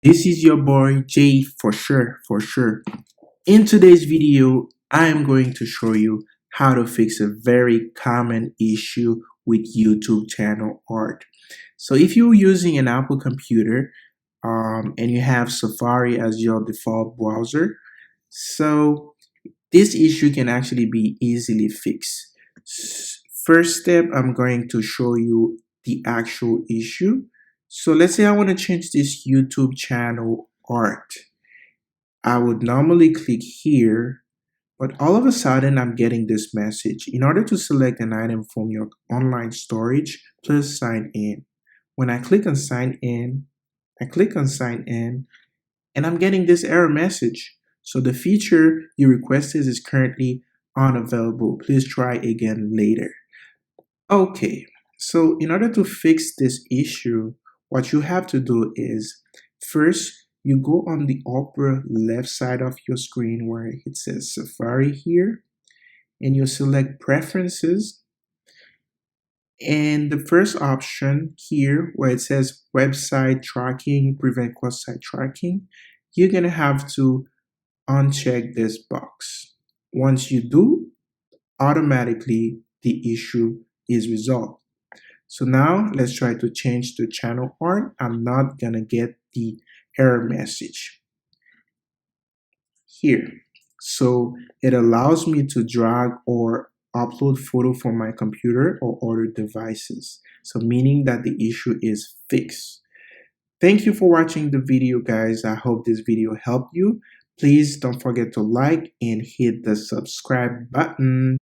This is your boy Jay for sure, for sure. In today's video, I am going to show you how to fix a very common issue with YouTube channel art. So if you're using an Apple computer and you have Safari as your default browser, so this issue can actually be easily fixed. First step, I'm going to show you the actual issue. So let's say I want to change this YouTube channel art. I would normally click here, but all of a sudden I'm getting this message. In order to select an item from your online storage, please sign in. When I click on sign in, and I'm getting this error message. So the feature you requested is currently unavailable. Please try again later. Okay, so in order to fix this issue, what you have to do is first you go on the upper left side of your screen where it says Safari here, and you select Preferences. And the first option here where it says Website Tracking, Prevent Cross-Site Tracking, you're going to have to uncheck this box. Once you do, automatically the issue is resolved. So now let's try to change the channel art. I'm not gonna get the error message here. So it allows me to drag or upload photo from my computer or other devices. So meaning that the issue is fixed. Thank you for watching the video, guys. I hope this video helped you. Please don't forget to like and hit the subscribe button.